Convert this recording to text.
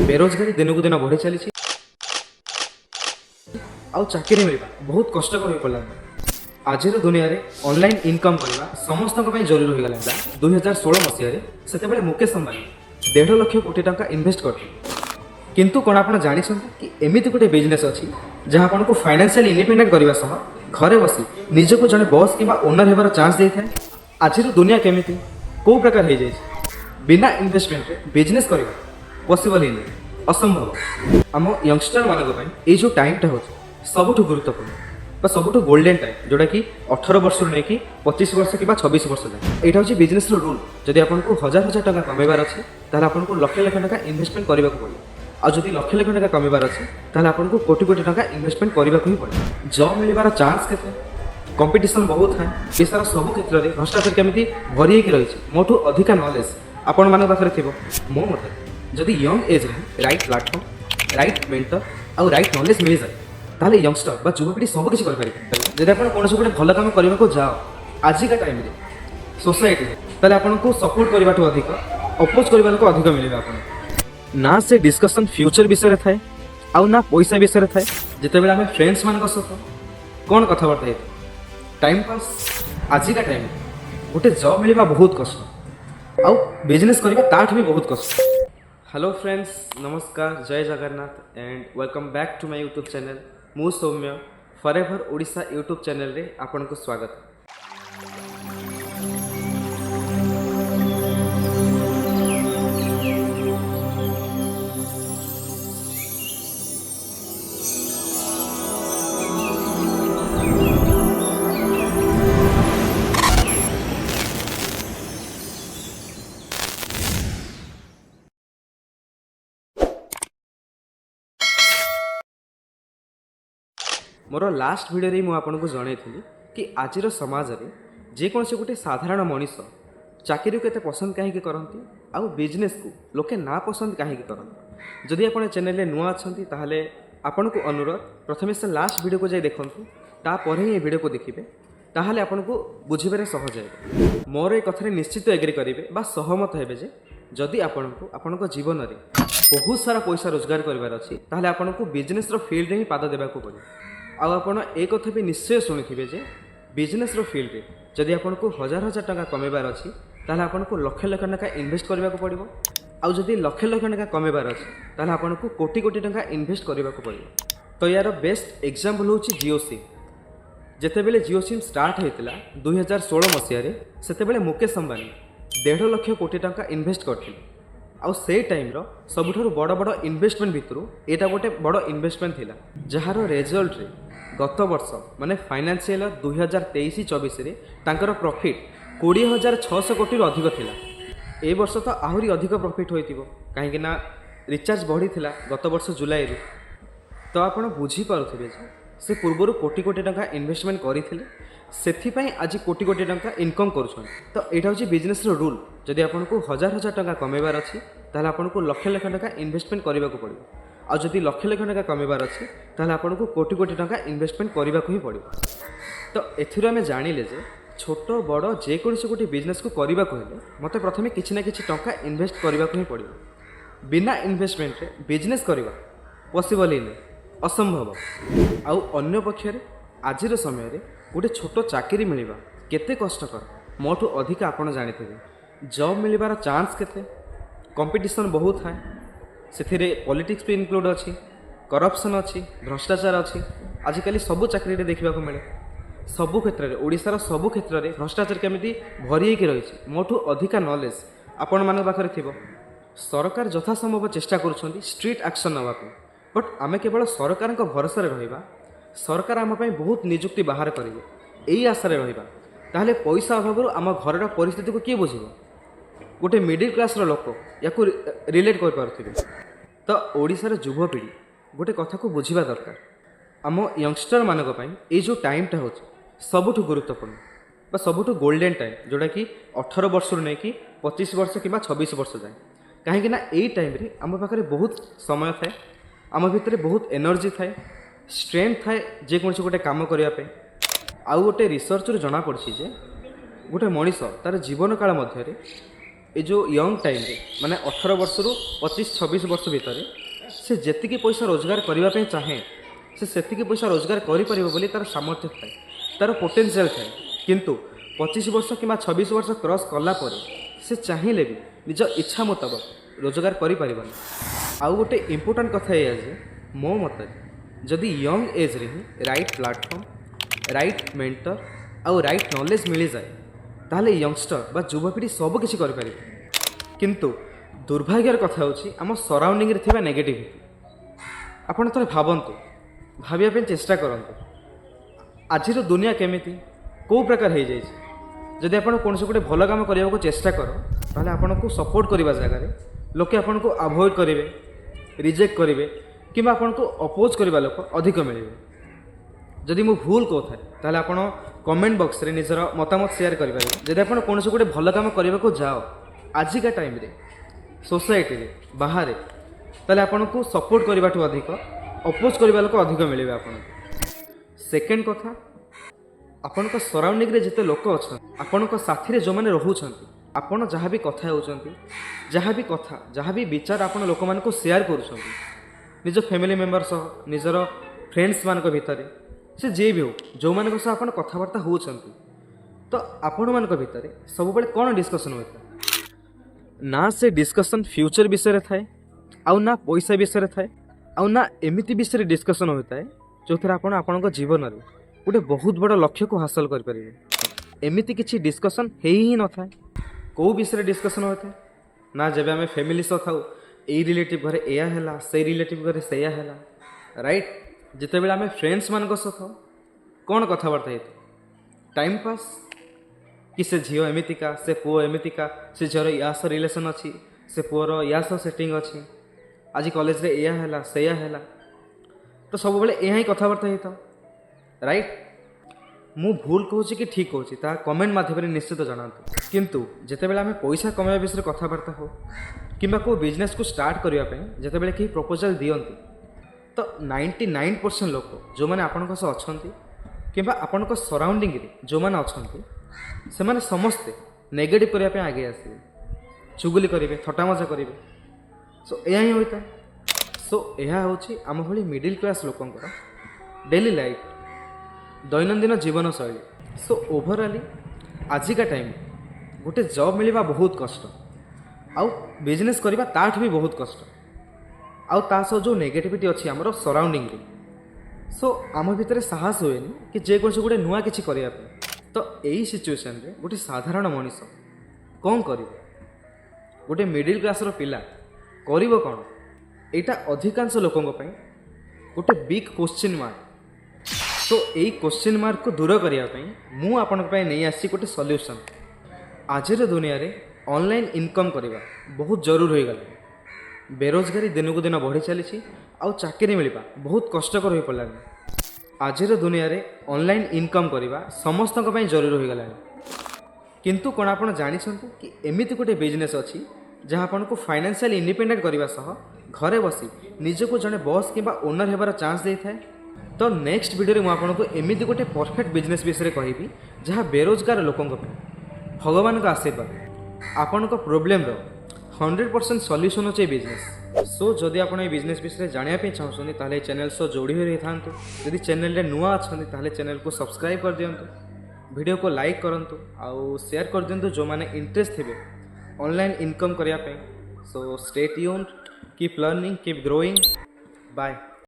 बेरोजगारी दिन को दिन बढ़ी चली आउ चाकरी मिलवा बहुत कष्टकर हो पड़ा। आज दुनिया रे ऑनलाइन इनकम करवा समस्त जरूरी हो गला। 2016 मसीह से मुकेश अंबानी 1.5 लाख कोटी टंका इन्वेस्ट करते। किंतु कौन आप जानी कि एमती गोटे बिजनेस अच्छी जहाँ आपको फाइनेंशियल इंडिपेंडेंट करने सह घरे बसी निजक जड़े बॉस कि ओनर होबार चांस दे था। आज दुनिया केमिति कौ प्रकार हो जाए बिना इन्वेस्टमेंट बिजनेस करवा पॉसिबल ही नहीं, असंभव। आम यंगस्टर मान जो टाइमटा हो सबुठ गुरुत्वपूर्ण सबुठ गोल्डन टाइम जोटा कि 18 वर्ष नहीं 25 वर्ष कि 26 वर्ष जाए। यहाँ हूँ बिजनेस रूल। जदि आपको 1000 टका कमेबार अच्छे ताहले आपको लक्ष लक्ष टका इन्वेस्टमेंट करने को पड़े। आ जदि लक्ष लक्ष टका कमेबार अच्छे ताहले आपको कोटी कोटी टका इन्वेस्टमेंट करने को ही पड़े। जॉब मिलवार चांस केते, कंपटीशन बहुत है। देशर सब क्षेत्र में भ्रष्टाचार केमिति भरी रही है। मोठू अधिका नॉलेज आपण मान पाखे थी मो मत जदि यंग एज में राइट प्लाटफर्म राइट मेंटर आउ राइट नॉलेज मिल जाए ताहले यंगस्टर बा युवपीढ़ी सब किसी करें। जब आप कौन गोटे भल कम करने को जाओ आजिका टाइम सोसाइटी ताहले आपको सपोर्ट करने अधिक अपोज करने को अधिक मिले। आप ना से डिस्कसन फ्यूचर विषय थाए आउ ना पैसा विषय थाए। जिते आम फ्रेंड्स मान सहित कौन कथबार्ता टाइम पास आजिका टाइम गोटे जॉब मिलवा बहुत कष्ट आउ बिजनेस करवा ताठ भी बहुत कष्ट। हेलो फ्रेंड्स, नमस्कार, जय Jagannath and welcome back to my YouTube channel. मु Saumya forever Odisha YouTube channel रे आपनको स्वागत। मोर लास्ट वीडियो रे आपको जन कि आज समाज में जेकोसी गोटे साधारण मनीष चाकरी को पसंद कहीं करती आउ बिजनेस को लोके ना पसंद कहीं करती। जदि आप चैनल नुआ अच्छा ताहले आपन को अनुरोध प्रथम से लास्ट वीडियो को जाए देखूँ तापर ही वीडियो को देखिए ताहले आपको बुझे सहज है। मोर ये कथार निश्चित एग्री करेंगे बा सहमत हे जे जदि आपण जीवन में बहुत सारा पैसा रोजगार करार अच्छी ताहले आपको बिजनेस फील्ड में ही पाद देवा पड़े। आपड़ एक कथा भी निश्चय शुणी जे बिजनेस फील्ड रे जदि आपको 1000 टका कमेबार अच्छी ताहले आपको लक्ष लक्ष टका इन्वेस्ट करने को पड़ो। आउ जदि लक्ष लक्ष टका कमेबार अच्छी ताहले आपको कोटी कोटी टका इन्वेस्ट करने को पड़ो। तो यार बेस्ट एग्जांपल हूँ जियो सिम। जितेबले जियो सिम स्टार्ट होता 2016 मसीह से मुकेश अंबानी 1.5 लाख कोटी टका इन्वेस्ट करते। आउ से टाइम सबुठ बड़ बड़ इन्वेस्टमेंट भितर यहाँ गोटे बड़ इन्वेस्टमेंट थिला जार रिजल्ट रे गत वर्ष माने फाइनेंशियल 2023-24 रे तांकर प्रॉफिट 20,600 कोटी अधिक थिला। ए वर्ष तो आहरी अधिक प्रॉफिट होइतिबो काहेकि ना रिचार्ज बढ़ी थिला गत वर्ष जुलाई रे। तो आपण बुझी पारुथिबे जे से पूर्वर कोटी कोटी टका इन्वेस्टमेंट करथिले सेथिपाई आज कोटी कोटी टका इनकम करूछन। तो एटा होची बिजनेस रो रूल। जदि आपको 1000 टका कमेबार अच्छी ताहले आपको लक्ष लक्ष टका इन्वेस्टमेंट करने को पड़ो। आ जदि लक्ष लक्ष टका कमेबार अच्छी ताहले आपको कोटी कोटी टका इन्वेस्टमेंट करने को ही पड़ो। तो एथिरो आमे जानिले जे छोट बड़ जेकोसी गोटे बिजनेस को करने को हेले मते प्रथमे किछि ना किछि टका इन्वेस्ट करने को ही पड़ो। बिना इन्वेस्टमेंट रे बिजनेस करवा पॉसिबल ही नहीं, असंभव। आउ अन्य पक्षरे आजिर समय रे गोटे छोट चाकरी मिलवा केते कष्टकर मोठू अधिक आपण जानिथिबे। जॉब मिलवार चांस केते, कंपटीशन बहुत है। से पॉलिटिक्स भी इनक्लूड अच्छी, करप्शन अच्छी, भ्रष्टाचार अच्छी। आजिकल सब चाकरी रे देखा मिले सबु क्षेत्र में ओडिशार सबु क्षेत्र में भ्रष्टाचार केमिति भरी रही है। मोठू अधिका नॉलेज आपण मान पाखे थी। सरकार यथासंभव चेष्टा करुछंती स्ट्रीट एक्शन नवा बट आमे केवल सरकार भरोसा रहिबा। सरकार आम बहुत निजुक्ति बाहर करेंगे यही आशा रहिबा ताहले पैसा अभाव आम घर परिस्थिति को किए बुझिबो। गोटे मिडिल क्लास लोक या रिलेट कर पारुथिबे। तो ओडिशार युवपीढ़ी गोटे कथा को बुझिबा दरकार। आम यंगस्टर मानक पई ए जो टाइमटा हो सबुठ गुरुत्वपूर्ण सबुठ गोल्डन टाइम जोटा कि 18 वर्ष नहीं कि 25 वर्ष कि 26 वर्ष जाए। कहीं यही टाइम रे आम पाखे बहुत समय थाए, आम भितर बहुत एनर्जी थाए, स्ट्रेंथ थाए जेकोसी गोटे काम करने। आउ गोटे रिसर्च जना पड़ी जे गोटे मनीष तार जीवन काल मध्य ये जो यंग टाइम माने 18 वर्ष रु 25-26 वर्ष भितर से जेतिकी पैसा रोजगार करने चाहे से सेतिकी पैसा रोजगार करें तार सामर्थ्य थाए तार पोटेंशियल थाए किंतु 25 वर्ष कि 26 वर्ष क्रॉस कला से चाहिए भी निज इच्छा मुताबक रोजगार करें। आउ गोटे इम्पोर्टाट कथा ये जे मो मत जदि यंग एज रे ही राइट प्लेटफॉर्म राइट मेंटर आउ राइट नॉलेज मिल जाए ताहले यंगस्टर बा युवपीढ़ी सब किसी करें। किंतु दुर्भाग्यर कथा होची आम सराउंडिंग रे थिबा नेगेटिविटी आपण थोड़े भावतु भाविया चेष्टा करंतु आज दुनिया केमिति कौ प्रकार हो जाए जदि आप कौन गोटे भल काम करने को चेष्टा कर ताहले आपन को सपोर्ट करने जगह लोके आपन को अवॉइड करेंगे रिजेक्ट करेंगे कि आपन को अपोज करने लोक अधिक मिले। जदि मु भूल कौए ताहले आपन कमेंट बॉक्स रे निजर मतामत शेयर करेंगे। जदि आप कौन गोटे भल काम करने को जाओ आजिका टाइम रे सोसाइटी रे बाहर ताहले आपन को सपोर्ट करने अधिक अपोज करने लोक अधिक मिले। आपन सेकेंड कथा आपण सराउंडिंग रे जिते लोक अच्छा आपण साथी रे जो मैंने रोचंती आपण जहाँ भी कथा होचंती जहाँ भी विचार आपण लोक मान को शेयर करुछंती निज फैमिली मेंबर सह निजर फ्रेंड्स मान भितर से जे भी हो जो मान सह आपण कथबार्ता होचंती तो आपण मान भितर सब बेले कौन डिस्कशन होता ना से डिस्कशन फ्यूचर विषय थाए आउ ना पैसा विषय थाए आउ ना एमिति विषय डिस्कशन होता है जो थे आपण आपण जीवन में गोटे बहुत बड़ लक्ष्य को हासिल करेंगे। एमिति किसी डिस्कशन ही न था कौ विषय डिस्कशन होता है ना जब आम फैमिली सह था यही रिलेटिव घरे एया है से रिलेटिव घरे से राइट जिते बेले आम फ्रेंड्स मान सह था कौन कथबार्ता होता टाइम पास कि से झील एमतीका से पुओ एमतीका से झीर या सह रिलेसन अच्छी से पुअर या सह सेटिंग अच्छी आज कॉलेज रे एया है से तो सब बेले यह ही कथबार्ता होता राइट। मु भूल कहूँ कि ठीक कहूँ ता कमेंट माध्यम निश्चित जनातु किंतु जिते बेले आम पैसा कमाइबा विषय कथबार्ता हो कि को बिजनेस को स्टार्ट करने जिते बेले कहीं प्रपोजल दियंती तो 99% लोक जो मैंने आपण अच्छा कि आपण सराउंडिंग रे जो मैंने अच्छा से मैंने समस्ते नेगेटिव करने आगे आसवे चुगली करेंगे थटा मजा करेंगे सो यह ही होता है। सो यह हूँ आम भली मिडिल क्लास लोकंर डेली लाइफ दैनंदिन जीवन शैली। सो ओवरऑली आजिका टाइम गोटे जॉब मिलवा बहुत कष्ट आउ बिजनेस करवा ताठ भी बहुत कष्ट आउ ता सह जो नेगेटिविटी अच्छी आमर सराउंडिंग रे सो आम भितर साहस हुए कि जेकोसी गोटे नुआ किसी करने तो यही सिचुएशन रे गोटे साधारण मनीष कौन कर गोटे मिडिल क्लास पिला करिवो कौन एटा अधिकांश लोकों गोटे बिग क्वेश्चन मार्क। तो यही क्वेश्चन मार्क को दूर करने मु आपण नहीं आसी गोटे सॉल्यूशन। आज दुनिया रे ऑनलाइन इनकम करवा बहुत जरूर हो गला बेरोजगारी दिन को दिन बढ़ी चली आउ चाकरी मिलवा बहुत कष्टकर हो पड़ा। आज दुनिया रे ऑनलाइन इनकम करवा समस्त जरूर हो गला किंतु कौन आप जानते कि एमती गोटे बिजनेस अच्छी जहाँ आपन को फाइनेंशियल इंडिपेंडेंट करने सह घरे बसी निजको जड़े बॉस कि ओनर होबार चांस दे थाए। तो नेक्स्ट वीडियो में आपको एमती गोटे परफेक्ट बिजनेस विषय कहि जहाँ बेरोजगार लोकों भगवान का आशीर्वाद आपण प्रोब्लेम 100% सॉल्यूशन होचे बिजनेस। सो जदि आप बिजनेस विषय जानापी चाहते ताले चैनल सह जोड़ी रही था जदि चैनल नुआ अच्छा ताले चैनल को सब्सक्राइब कर दिंतु वीडियो को लाइक करंतु आउ शेयर कर दिंतु जो मैंने इंटरेस्ट थे ऑनलाइन इनकम करने। So stay tuned keep learning keep growing bye.